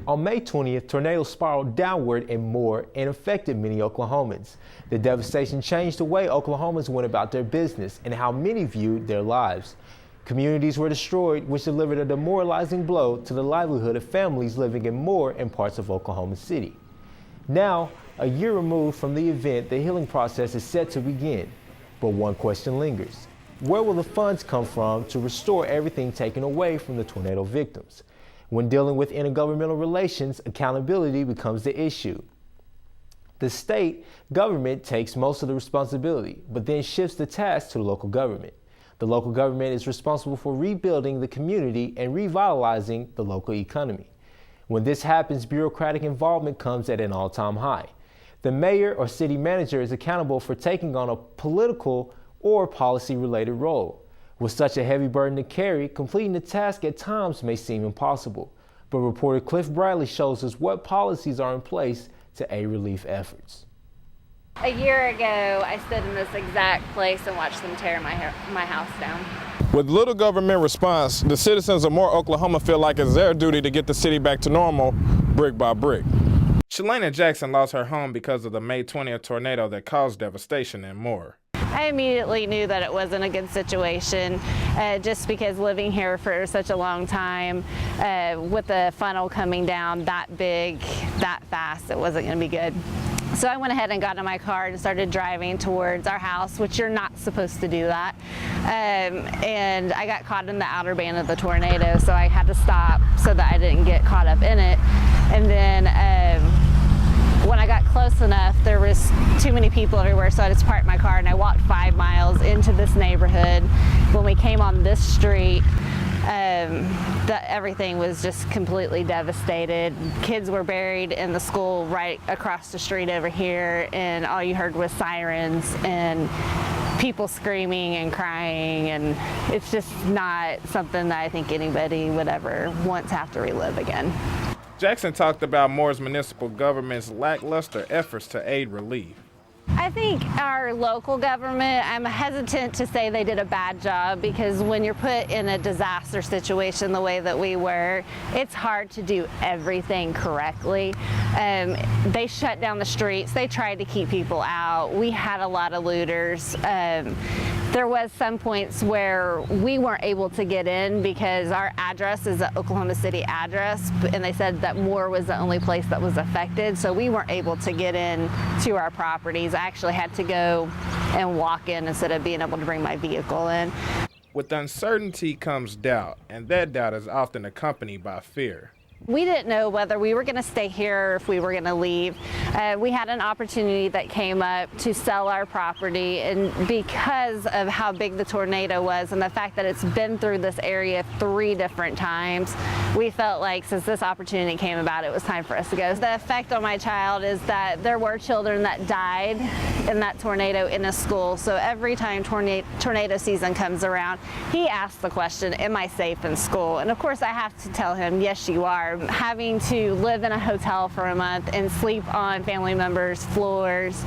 On May 20th, tornadoes spiraled downward in Moore and affected many Oklahomans. The devastation changed the way Oklahomans went about their business and how many viewed their lives. Communities were destroyed, which delivered a demoralizing blow to the livelihood of families living in Moore and parts of Oklahoma City. Now, a year removed from the event, the healing process is set to begin. But one question lingers. Where will the funds come from to restore everything taken away from the tornado victims? When dealing with intergovernmental relations, accountability becomes the issue. The state government takes most of the responsibility, but then shifts the task to the local government. The local government is responsible for rebuilding the community and revitalizing the local economy. When this happens, bureaucratic involvement comes at an all-time high. The mayor or city manager is accountable for taking on a political or policy-related role. With such a heavy burden to carry, completing the task at times may seem impossible. But reporter Cliff Bradley shows us what policies are in place to aid relief efforts. A year ago, I stood in this exact place and watched them tear my house down. With little government response, the citizens of Moore, Oklahoma feel like it's their duty to get the city back to normal brick by brick. Shalana Jackson lost her home because of the May 20th tornado that caused devastation in Moore. I immediately knew that it wasn't a good situation, just because living here for such a long time, with the funnel coming down that big, that fast, it wasn't going to be good. So I went ahead and got in my car and started driving towards our house, which you're not supposed to do that. And I got caught in the outer band of the tornado, so I had to stop so that I didn't get caught up in it. And then when I got close enough, there was too many people everywhere, so I just parked my car and I walked 5 miles into this neighborhood. When we came on this street, everything was just completely devastated. Kids were buried in the school right across the street over here, and all you heard was sirens and people screaming and crying, and it's just not something that I think anybody would ever want to have to relive again. Jackson talked about Moore's municipal government's lackluster efforts to aid relief. I think our local government, I'm hesitant to say they did a bad job, because when you're put in a disaster situation the way that we were, it's hard to do everything correctly. They shut down the streets. They tried to keep people out. We had a lot of looters. There was some points where we weren't able to get in because our address is an Oklahoma City address, and they said that Moore was the only place that was affected, so we weren't able to get in to our properties. I actually had to go and walk in instead of being able to bring my vehicle in. With uncertainty comes doubt, and that doubt is often accompanied by fear. We didn't know whether we were going to stay here or if we were going to leave. We had an opportunity that came up to sell our property, and because of how big the tornado was and the fact that it's been through this area 3 different times, we felt like since this opportunity came about, it was time for us to go. The effect on my child is that there were children that died in that tornado in a school. So every time tornado season comes around, he asks the question, am I safe in school? And of course I have to tell him, yes, you are. Having to live in a hotel for a month and sleep on family members' floors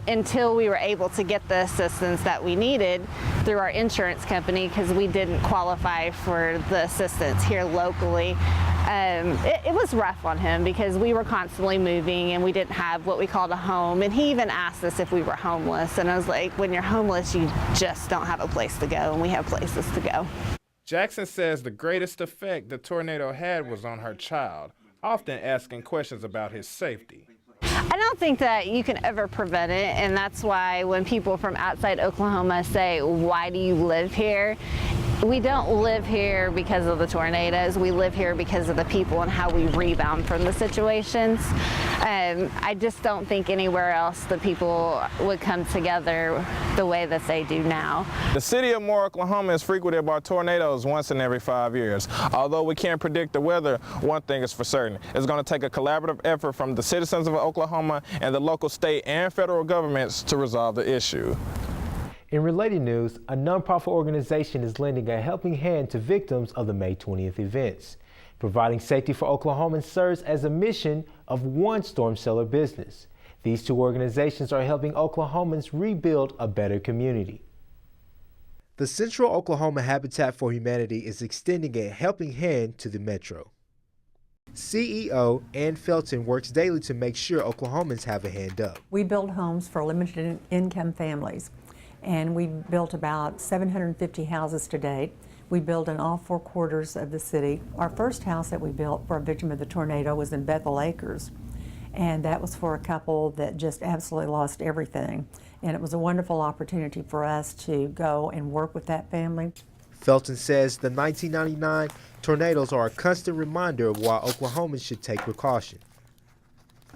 until we were able to get the assistance that we needed through our insurance company, because we didn't qualify for the assistance here locally. It was rough on him because we were constantly moving and we didn't have what we called a home, and he even asked us if we were homeless, and I was like, when you're homeless you just don't have a place to go, and we have places to go. Jackson says the greatest effect the tornado had was on her child, often asking questions about his safety. I don't think that you can ever prevent it, and that's why when people from outside Oklahoma say, why do you live here? We don't live here because of the tornadoes. We live here because of the people and how we rebound from the situations. I just don't think anywhere else the people would come together the way that they do now. The city of Moore, Oklahoma is frequented by tornadoes once in every 5 years. Although we can't predict the weather, one thing is for certain. It's going to take a collaborative effort from the citizens of Oklahoma and the local, state, and federal governments to resolve the issue. In related news, a nonprofit organization is lending a helping hand to victims of the May 20th events. Providing safety for Oklahomans serves as a mission of one storm cellar business. These 2 organizations are helping Oklahomans rebuild a better community. The Central Oklahoma Habitat for Humanity is extending a helping hand to the metro. CEO Ann Felton works daily to make sure Oklahomans have a hand up. We build homes for limited income families, and we built about 750 houses to date. We build in all 4 quarters of the city. Our first house that we built for a victim of the tornado was in Bethel Acres, and that was for a couple that just absolutely lost everything. And it was a wonderful opportunity for us to go and work with that family. Felton says the 1999 tornadoes are a constant reminder of why Oklahomans should take precaution.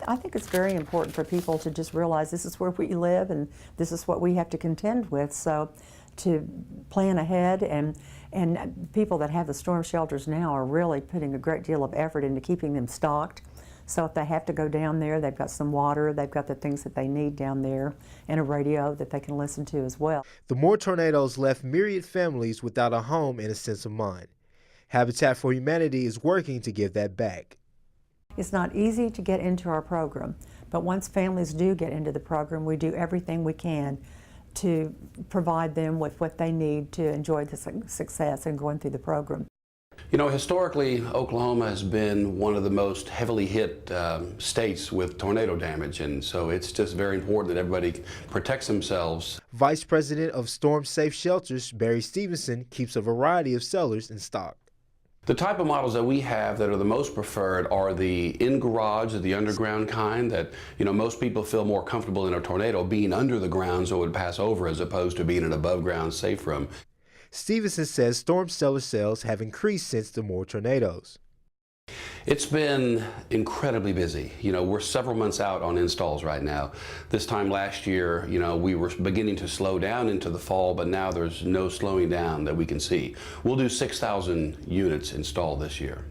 I think it's very important for people to just realize this is where we live and this is what we have to contend with. So to plan ahead, and people that have the storm shelters now are really putting a great deal of effort into keeping them stocked. So if they have to go down there, they've got some water, they've got the things that they need down there, and a radio that they can listen to as well. The Moore tornadoes left myriad families without a home and a sense of mind. Habitat for Humanity is working to give that back. It's not easy to get into our program, but once families do get into the program, we do everything we can to provide them with what they need to enjoy the success in going through the program. You know, historically, Oklahoma has been one of the most heavily hit states with tornado damage, and so it's just very important that everybody protects themselves. Vice President of Storm Safe Shelters, Barry Stevenson, keeps a variety of cellars in stock. The type of models that we have that are the most preferred are the in-garage, or the underground kind that, you know, most people feel more comfortable in a tornado being under the ground so it would pass over, as opposed to being an above-ground safe room. Stevenson says storm cellar sales have increased since the Moore tornadoes. It's been incredibly busy. You know, we're several months out on installs right now. This time last year, you know, we were beginning to slow down into the fall, but now there's no slowing down that we can see. We'll do 6,000 units installed this year.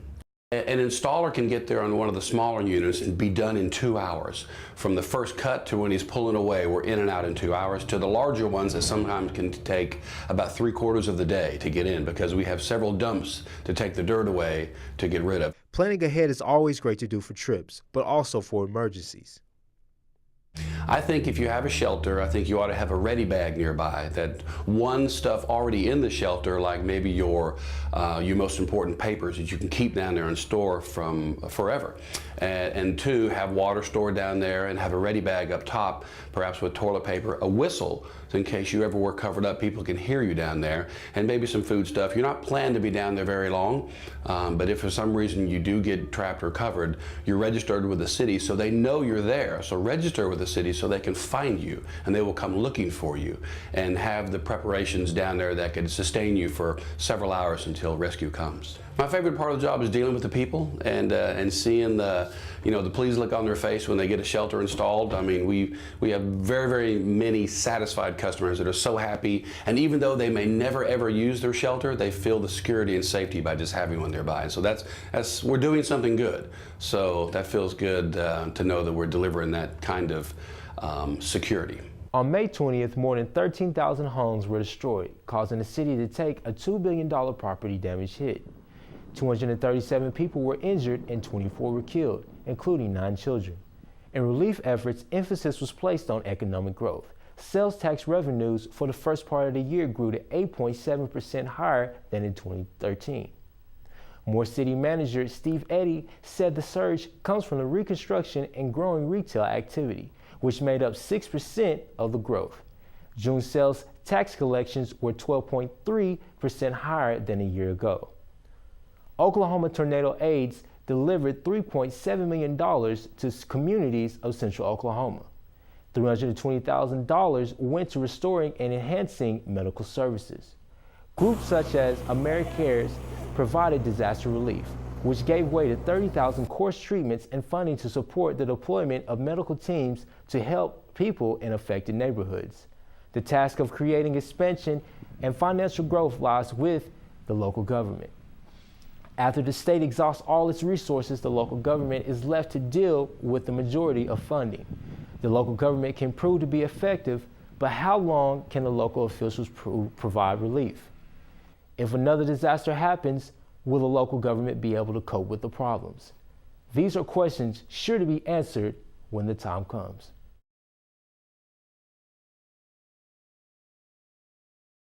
An installer can get there on one of the smaller units and be done in 2 hours. From the first cut to when he's pulling away, we're in and out in 2 hours, to the larger ones that sometimes can take about 3/4 of the day to get in, because we have several dumps to take the dirt away to get rid of. Planning ahead is always great to do for trips, but also for emergencies. I think if you have a shelter, I think you ought to have a ready bag nearby. That one, stuff already in the shelter, like maybe your most important papers that you can keep down there and store from forever. And two, have water stored down there and have a ready bag up top, perhaps with toilet paper, a whistle, so in case you ever were covered up, people can hear you down there, and maybe some food stuff. You're not planned to be down there very long, but if for some reason you do get trapped or covered, you're registered with the city so they know you're there. So register with the city so they can find you and they will come looking for you, and have the preparations down there that could sustain you for several hours until rescue comes. My favorite part of the job is dealing with the people and seeing the pleased look on their face when they get a shelter installed. I mean, we have very, very many satisfied customers that are so happy, and even though they may never ever use their shelter, they feel the security and safety by just having one nearby. And so that's we're doing something good. So that feels good to know that we're delivering that kind of security. On May 20th, more than 13,000 homes were destroyed, causing the city to take a $2 billion property damage hit. 237 people were injured and 24 were killed, including 9 children. In relief efforts, emphasis was placed on economic growth. Sales tax revenues for the first part of the year grew to 8.7% higher than in 2013. Moore City Manager Steve Eddy said the surge comes from the reconstruction and growing retail activity, which made up 6% of the growth. June sales tax collections were 12.3% higher than a year ago. Oklahoma Tornado Aids delivered $3.7 million to communities of central Oklahoma. $320,000 went to restoring and enhancing medical services. Groups such as AmeriCares provided disaster relief, which gave way to 30,000 course treatments and funding to support the deployment of medical teams to help people in affected neighborhoods. The task of creating expansion and financial growth lies with the local government. After the state exhausts all its resources, the local government is left to deal with the majority of funding. The local government can prove to be effective, but how long can the local officials provide relief? If another disaster happens, will the local government be able to cope with the problems? These are questions sure to be answered when the time comes.